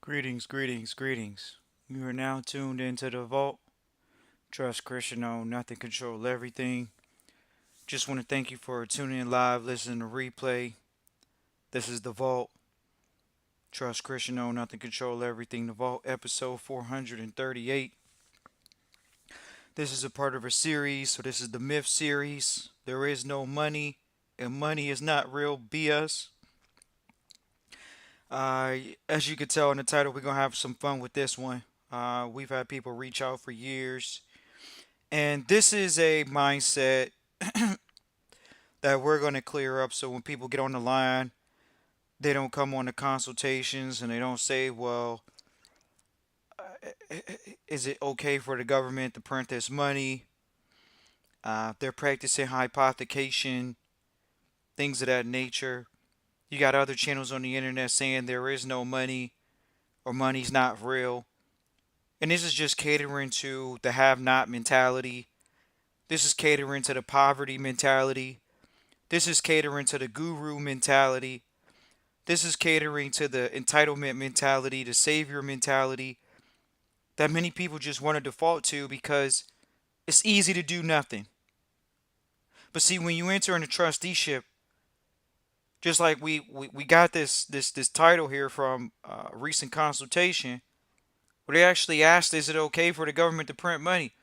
Greetings, greetings, greetings. You are now tuned into the vault. Trust Christian on nothing, control everything. Just want to thank you for tuning in live, listening to replay. This is the vault. Trust Christian on nothing, control everything. The vault, episode 438. This is a part of a series, so this is the myth series. There is no money, and money is not real BS. As you can tell in the title, we're gonna have some fun with this one. We've had people reach out for years. And this is a mindset that we're going to clear up so when people get on the line, they don't come on the consultations and they don't say, well, is it okay for the government to print this money? They're practicing hypothecation, things of that nature. You got other channels on the internet saying there is no money or money's not real. And this is just catering to the have not mentality. This is catering to the poverty mentality. This is catering to the guru mentality. This is catering to the entitlement mentality, the savior mentality that many people just want to default to because it's easy to do nothing. But see, when you enter into trusteeship, just like we got this title here from a recent consultation where they actually asked, is it okay for the government to print money?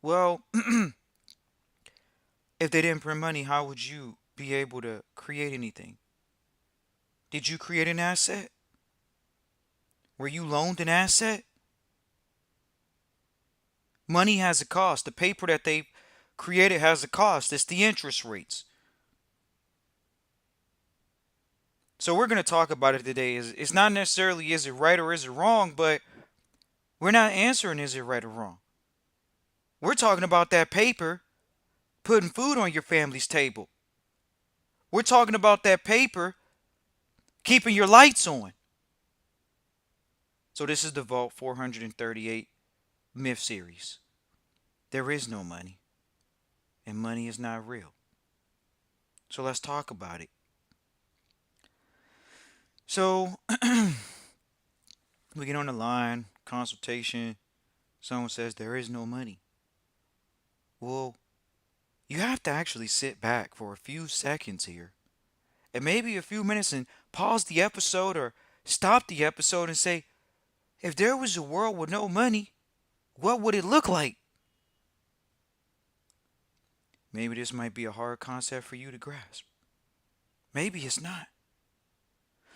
Well, if they didn't print money, how would you be able to create anything? Did you create an asset? Were you loaned an asset? Money has a cost. The paper that they created has a cost. It's the interest rates. So we're going to talk about it today. It's not necessarily is it right or is it wrong, but we're not answering is it right or wrong. We're talking about that paper putting food on your family's table. We're talking about that paper keeping your lights on. So this is the Vault 438 Myth Series. There is no money, and money is not real. So let's talk about it. So we get on the line, consultation. Someone says there is no money. Well, you have to actually sit back for a few seconds here and maybe a few minutes and pause the episode or stop the episode and say, if there was a world with no money, what would it look like? Maybe this might be a hard concept for you to grasp. Maybe it's not.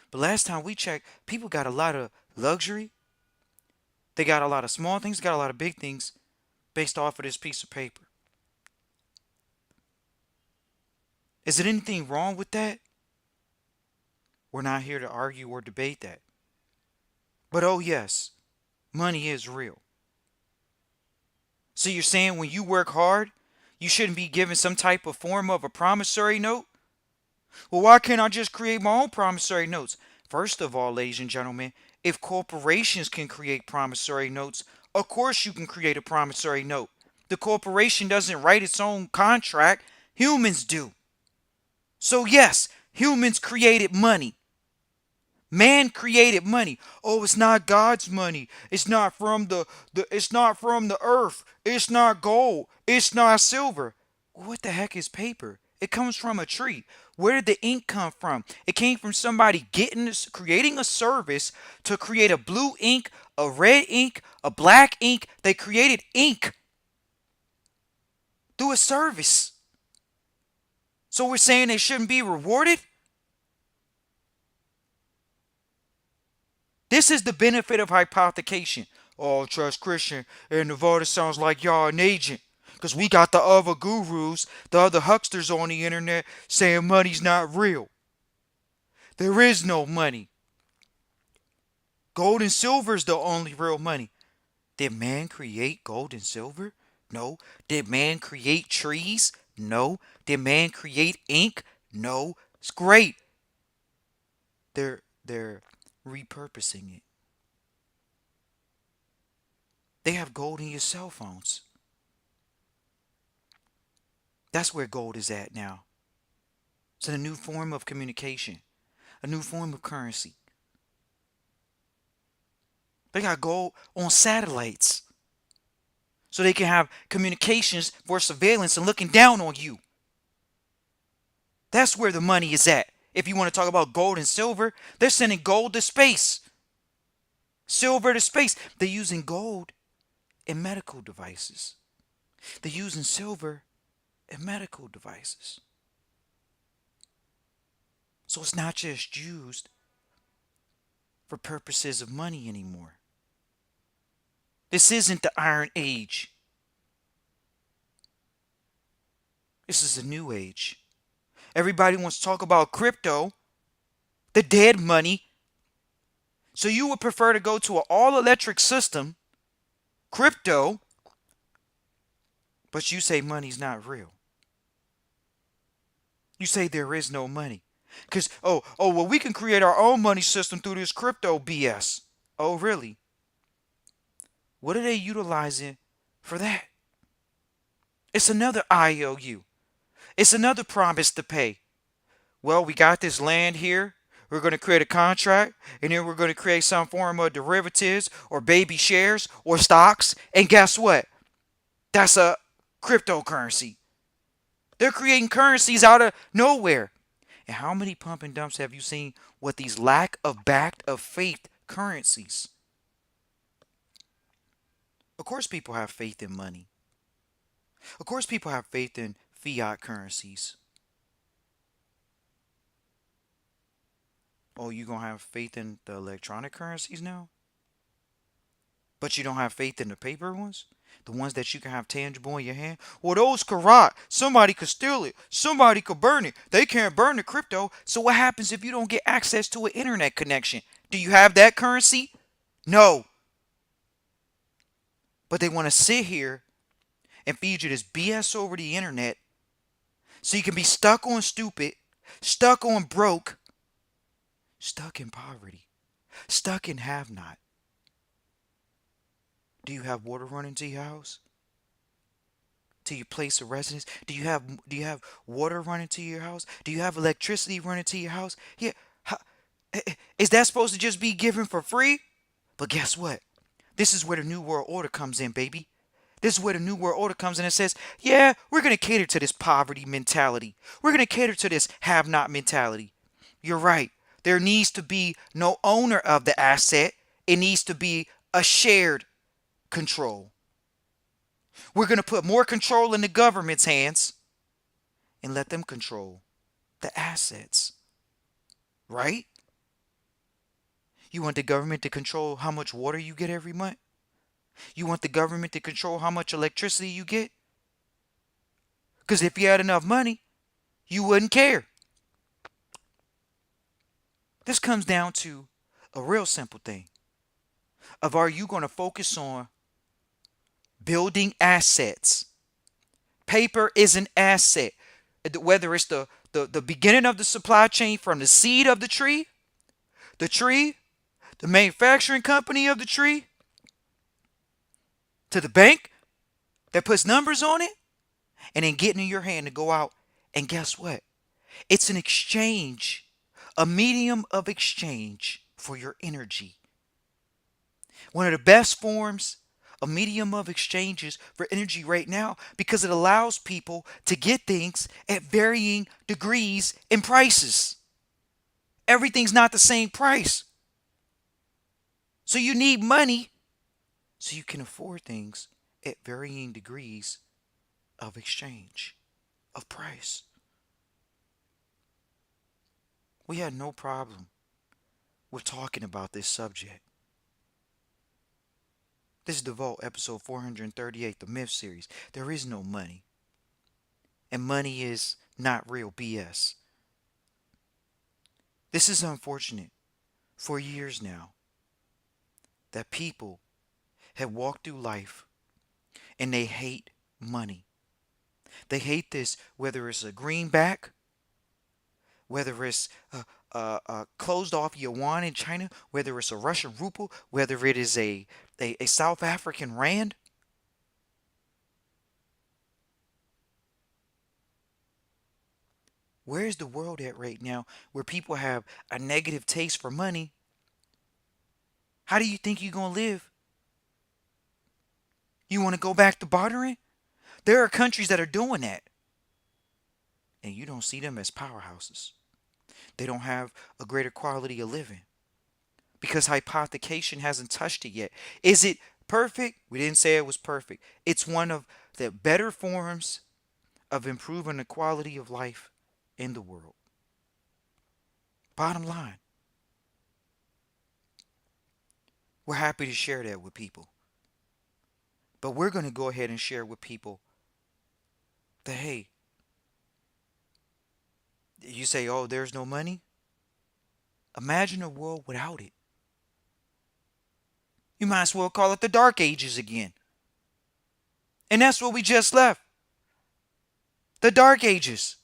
But last time we checked, people got a lot of luxury. They got a lot of small things, got a lot of big things based off of this piece of paper. Is there anything wrong with that? We're not here to argue or debate that. But oh, yes, money is real. So you're saying when you work hard, you shouldn't be given some type of form of a promissory note? Well, why can't I just create my own promissory notes? First of all, ladies and gentlemen, if corporations can create promissory notes, of course you can create a promissory note. The corporation doesn't write its own contract, humans do. So, yes, humans created money. Man created money. Oh, it's not God's money. It's not from the earth. It's not gold. It's not silver. Well, what the heck is paper? It comes from a tree. Where did the ink come from? It came from somebody creating a service to create a blue ink, a red ink, a black ink. They created ink through a service. So we're saying they shouldn't be rewarded? This is the benefit of hypothecation. Oh, trust Christian and Nevada sounds like y'all an agent. Because we got the other gurus, the other hucksters on the internet saying money's not real. There is no money. Gold and silver is the only real money. Did man create gold and silver? No. Did man create trees? No. Did man create ink? No. It's great. They're repurposing it. They have gold in your cell phones. That's where gold is at now. It's a new form of communication, a new form of currency. They got gold on satellites so they can have communications for surveillance and looking down on you. That's where the money is at. If you want to talk about gold and silver, they're sending gold to space, silver to space. They're using gold in medical devices. They're using silver in medical devices. So it's not just used for purposes of money anymore. This isn't the Iron Age. This is a new age. Everybody wants to talk about crypto, the dead money. So you would prefer to go to an all electric system, crypto, but you say money's not real. You say there is no money. Because, well, we can create our own money system through this crypto BS. Oh, really? What are they utilizing for that? It's another IOU. It's another promise to pay. Well, we got this land here. We're going to create a contract, and then we're going to create some form of derivatives or baby shares or stocks. And guess what? That's a cryptocurrency. They're creating currencies out of nowhere. And how many pump and dumps have you seen with these lack of backed of faith currencies? Of course, people have faith in money. Of course, people have faith in fiat currencies. Oh, you gonna have faith in the electronic currencies now? But you don't have faith in the paper ones? The ones that you can have tangible in your hand? Well, those could rot. Somebody could steal it. Somebody could burn it. They can't burn the crypto. So what happens if you don't get access to an internet connection? Do you have that currency? No. But they want to sit here and feed you this BS over the internet so you can be stuck on stupid, stuck on broke, stuck in poverty, stuck in have not. Do you have water running to your house? To your place of residence? Do you have water running to your house? Do you have electricity running to your house? Yeah. How, is that supposed to just be given for free? But guess what? This is where the New World Order comes in, baby. This is where the New World Order comes in and says, yeah, we're going to cater to this poverty mentality. We're going to cater to this have not mentality. You're right. There needs to be no owner of the asset. It needs to be a shared control. We're going to put more control in the government's hands and let them control the assets. Right? You want the government to control how much water you get every month? You want the government to control how much electricity you get? Because if you had enough money, you wouldn't care. This comes down to a real simple thing of are you going to focus on building assets? Paper is an asset. Whether it's the beginning of the supply chain from the seed of the tree, the manufacturing company of the tree, to the bank that puts numbers on it, and then getting in your hand to go out. And guess what? It's an exchange, a medium of exchange for your energy. One of the best forms, a medium of exchanges for energy right now because it allows people to get things at varying degrees and prices. Everything's not the same price. So you need money so you can afford things at varying degrees of exchange, of price. We had no problem with talking about this subject. This is the Vault, episode 438, the Myth series. There is no money. And money is not real BS. This is unfortunate. For years now, that people have walked through life and they hate money. They hate this, whether it's a greenback, whether it's a closed off yuan in China, whether it's a Russian ruble, whether it is a South African rand. Where is the world at right now where people have a negative taste for money? How do you think you're going to live? You want to go back to bartering? There are countries that are doing that, and you don't see them as powerhouses. They don't have a greater quality of living because hypothecation hasn't touched it yet. Is it perfect? We didn't say it was perfect. It's one of the better forms of improving the quality of life in the world. Bottom line, we're happy to share that with people. But we're going to go ahead and share with people that, hey, you say, oh, there's no money? Imagine a world without it. You might as well call it the Dark Ages again. And that's what we just left. The Dark Ages.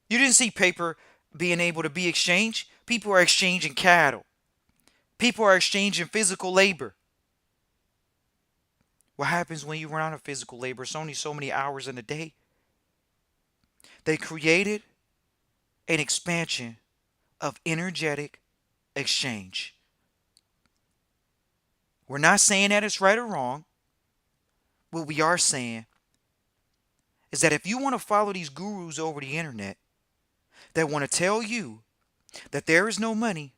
You didn't see paper being able to be exchanged. People are exchanging cattle. People are exchanging physical labor. What happens when you run out of physical labor? It's only so many hours in a day. They created an expansion of energetic exchange. We're not saying that it's right or wrong. What we are saying is that if you want to follow these gurus over the internet that want to tell you that there is no money,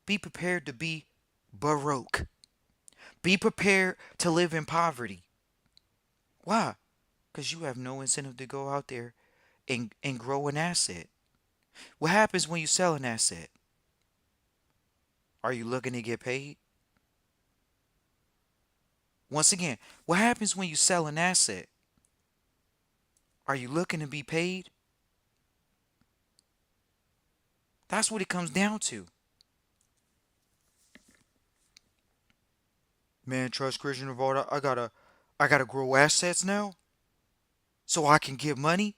be prepared to be baroque. Be prepared to live in poverty. Why? Because you have no incentive to go out there and grow an asset. What happens when you sell an asset? Are you looking to get paid? Once again, what happens when you sell an asset? Are you looking to be paid? That's what it comes down to. Man, Trust Christian Vault, I gotta grow assets now so I can get money.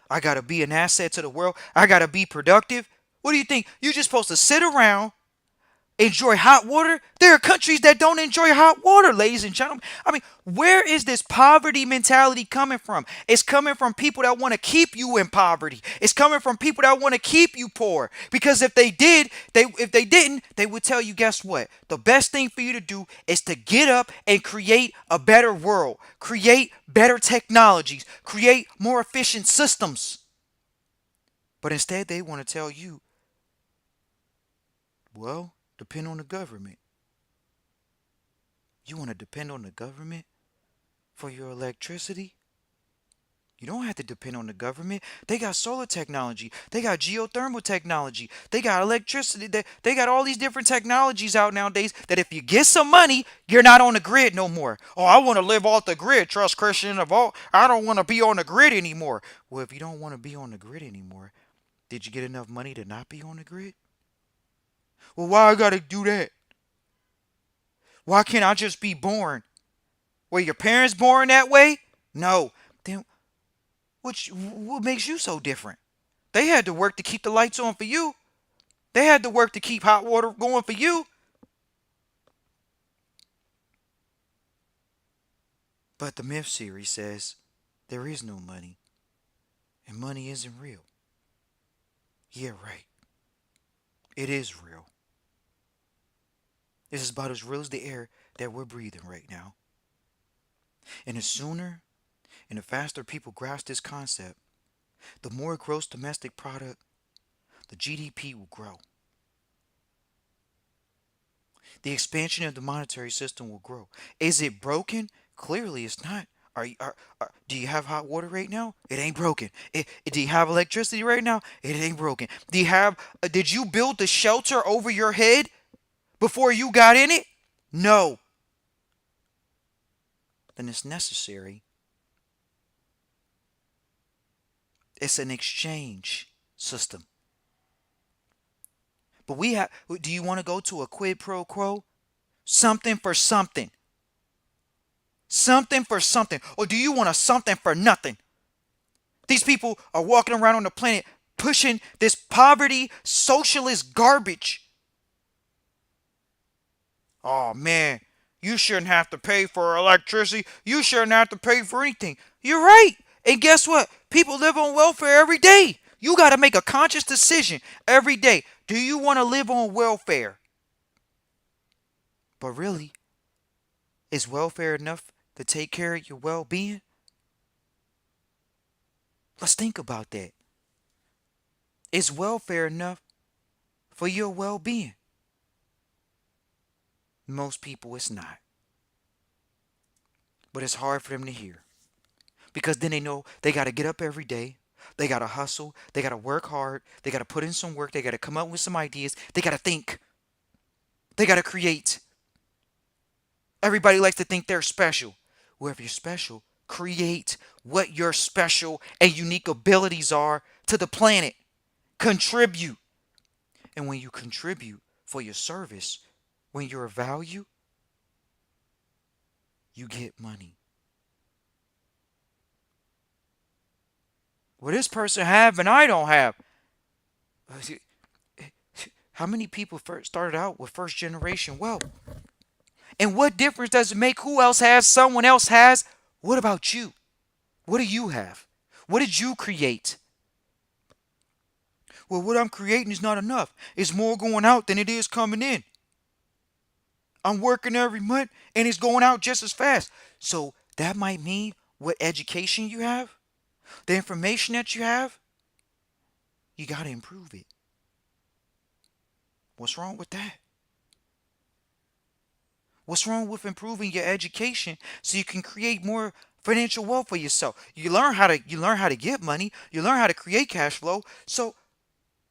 I gotta be an asset to the world. I gotta be productive. What do you think? You're just supposed to sit around, enjoy hot water? There are countries that don't enjoy hot water, ladies and gentlemen. I mean, where is this poverty mentality coming from? It's coming from people that want to keep you in poverty. It's coming from people that want to keep you poor. Because if they didn't, they would tell you, guess what? The best thing for you to do is to get up and create a better world, create better technologies, create more efficient systems. But instead, they want to tell you, well, depend on the government. You want to depend on the government for your electricity? You don't have to depend on the government. They got solar technology. They got geothermal technology. They got electricity. They got all these different technologies out nowadays that if you get some money, you're not on the grid no more. Oh, I want to live off the grid. Trust Christian in the vault. I don't want to be on the grid anymore. Well, if you don't want to be on the grid anymore, did you get enough money to not be on the grid? Well, why I got to do that? Why can't I just be born? Were your parents born that way? No. Then what makes you so different? They had to work to keep the lights on for you. They had to work to keep hot water going for you. But the Myth series says there is no money. And money isn't real. Yeah, right. It is real. This is about as real as the air that we're breathing right now. And the sooner and the faster people grasp this concept, the more gross domestic product, the GDP will grow. The expansion of the monetary system will grow. Is it broken? Clearly, it's not. Do you have hot water right now? It ain't broken. Do you have electricity right now? It ain't broken. Do you have? Did you build the shelter over your head before you got in it? No. Then it's necessary. It's an exchange system. But we have. Do you want to go to a quid pro quo? Something for something. Something for something. Or do you want a something for nothing? These people are walking around on the planet pushing this poverty socialist garbage. Oh man, you shouldn't have to pay for electricity. You shouldn't have to pay for anything. You're right. And guess what? People live on welfare every day. You got to make a conscious decision every day. Do you want to live on welfare? But really, is welfare enough to take care of your well-being? Let's think about that. Is welfare enough for your well-being? Most people, it's not. But it's hard for them to hear. Because then they know they got to get up every day. They got to hustle. They got to work hard. They got to put in some work. They got to come up with some ideas. They got to think. They got to create. Everybody likes to think they're special. Well, if you're special, create what your special and unique abilities are to the planet. Contribute. And when you contribute for your service, when you're of value, you get money. Well, this person have and I don't have. How many people first started out with first generation wealth? And what difference does it make who else has, someone else has? What about you? What do you have? What did you create? Well, what I'm creating is not enough. It's more going out than it is coming in. I'm working every month and it's going out just as fast. So that might mean what education you have, the information that you have, you got to improve it. What's wrong with that? What's wrong with improving your education so you can create more financial wealth for yourself? You learn how to get money, you learn how to create cash flow. So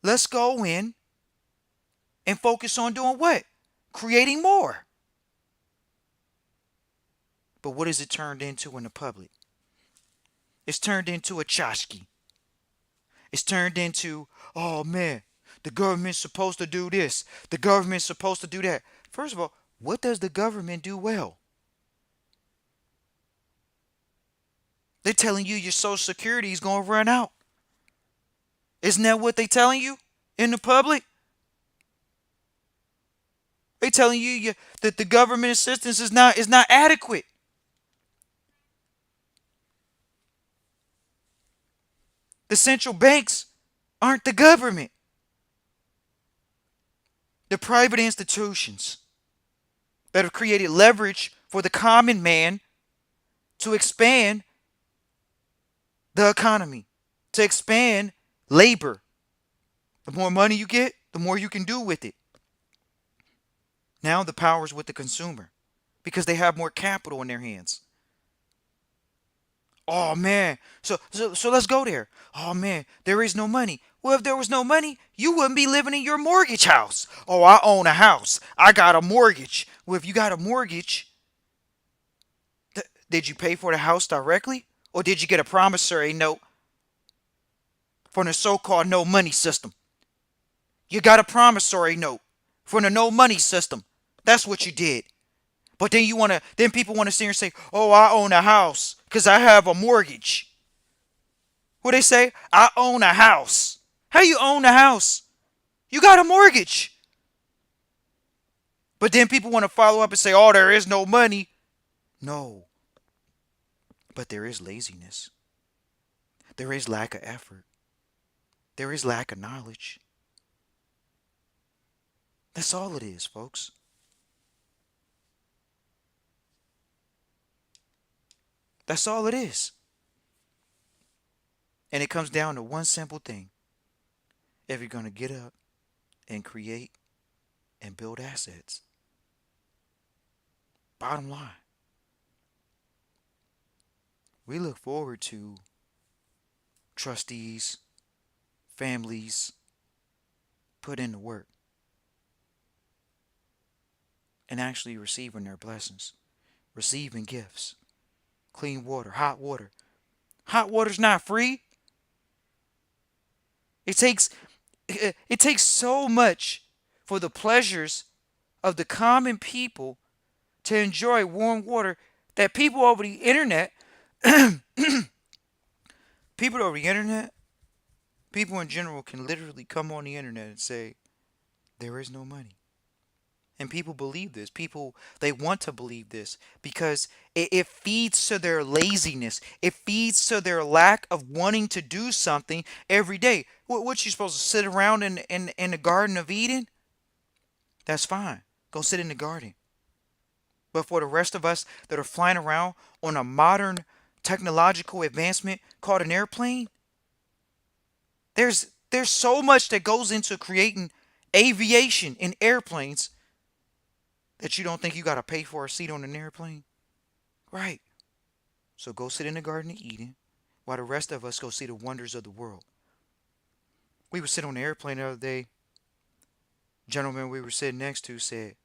let's go in and focus on doing what? Creating more. But what is it turned into in the public? It's turned into a tchotchke. It's turned into, oh man, the government's supposed to do this. The government's supposed to do that. First of all, what does the government do well? They're telling you your social security is going to run out. Isn't that what they telling you in the public? They telling you that the government assistance is not adequate. The central banks aren't the government. The private institutions that have created leverage for the common man to expand the economy, to expand labor. The more money you get, the more you can do with it. Now the power's with the consumer because they have more capital in their hands. Oh man, so let's go there. Oh man, there is no money. Well, if there was no money, you wouldn't be living in your mortgage house. Oh, I own a house. I got a mortgage. Well, if you got a mortgage, did you pay for the house directly? Or did you get a promissory note from the so-called no money system? You got a promissory note from the no money system. That's what you did. But then people want to sit here and say, "Oh, I own a house because I have a mortgage." What they say? I own a house. How you own a house? You got a mortgage. But then people want to follow up and say, "Oh, there is no money." No. But there is laziness. There is lack of effort. There is lack of knowledge. That's all it is, folks. That's all it is. And it comes down to one simple thing. If you're going to get up and create and build assets, bottom line, we look forward to trustees, families put in the work and actually receiving their blessings, receiving gifts, clean water, hot water. Hot water's not free. It takes it takes so much for the pleasures of the common people to enjoy warm water that people over the internet, people in general can literally come on the internet and say there is no money. And people believe this. People, they want to believe this because it feeds to their laziness. It feeds to their lack of wanting to do something every day. What you supposed to sit around in the Garden of Eden? That's fine. Go sit in the garden. But for the rest of us that are flying around on a modern technological advancement called an airplane, there's so much that goes into creating aviation in airplanes that you don't think you got to pay for a seat on an airplane. Right. So go sit in the Garden of Eden while the rest of us go see the wonders of the world. We were sitting on the airplane the other day. Gentleman we were sitting next to said,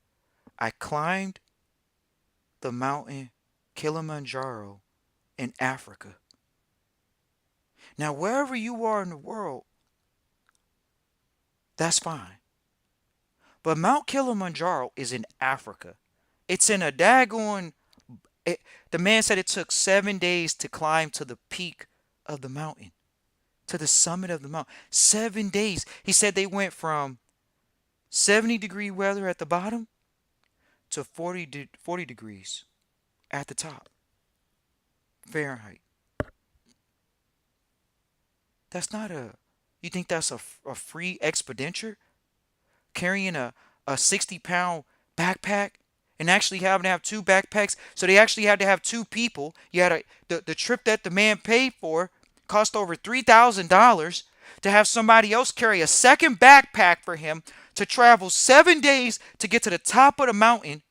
I climbed the mountain Kilimanjaro in Africa. Now, wherever you are in the world, that's fine. But Mount Kilimanjaro is in Africa. It's in a daggone. It, the man said it took 7 days to climb to the peak of the mountain, to the summit of the mountain. 7 days. He said they went from 70-degree weather at the bottom to 40 degrees at the top, Fahrenheit. That's not a. You think that's a free expenditure? Carrying a 60-pound backpack and actually having to have two backpacks. So they actually had to have two people. You had the trip that the man paid for cost over $3,000 to have somebody else carry a second backpack for him to travel 7 days to get to the top of the mountain.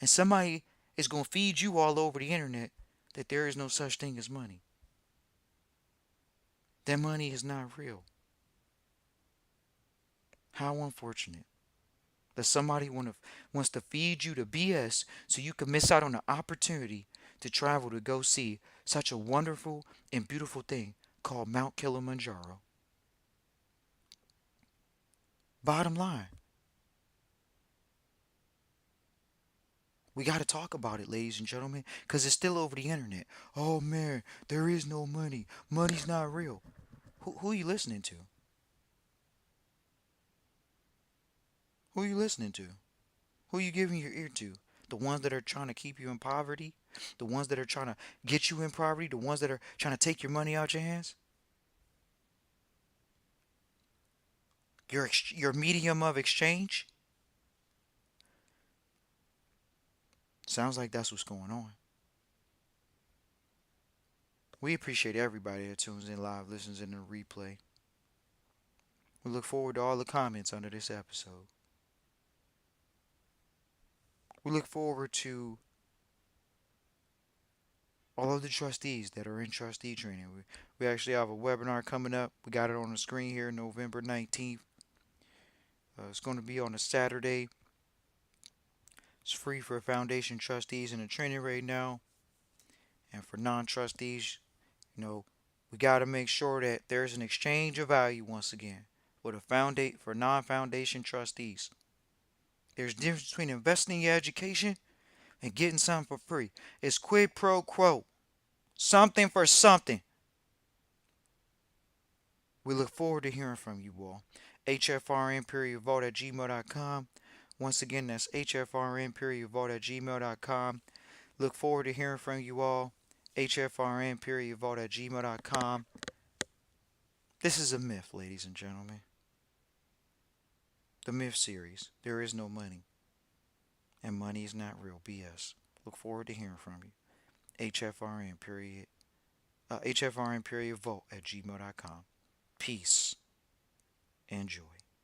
And somebody is going to feed you all over the internet that there is no such thing as money. That money is not real. How unfortunate that somebody wants to feed you the BS so you can miss out on the opportunity to travel to go see such a wonderful and beautiful thing called Mount Kilimanjaro. Bottom line, we got to talk about it, ladies and gentlemen, because it's still over the internet. Oh man, there is no money. Money's not real. Who are you listening to? Who are you listening to? Who are you giving your ear to? The ones that are trying to keep you in poverty? The ones that are trying to get you in poverty? The ones that are trying to take your money out your hands? Your medium of exchange? Sounds like that's what's going on. We appreciate everybody that tunes in live, listens in the replay. We look forward to all the comments under this episode. We look forward to all of the trustees that are in trustee training. We actually have a webinar coming up. We got it on the screen here, November 19th. It's going to be on a Saturday. It's free for foundation trustees in the training right now. And for non-trustees, we got to make sure that there's an exchange of value once again for non-foundation trustees. There's a difference between investing in your education and getting something for free. It's quid pro quo. Something for something. We look forward to hearing from you all. hfrn.vault at gmail.com. Once again, that's hfrn.vault at gmail.com. Look forward to hearing from you all. hfrn.vault at gmail.com. This is a myth, ladies and gentlemen. The myth series. There is no money. And money is not real. BS. Look forward to hearing from you. hfrn.vault at gmail.com. Peace. Enjoy.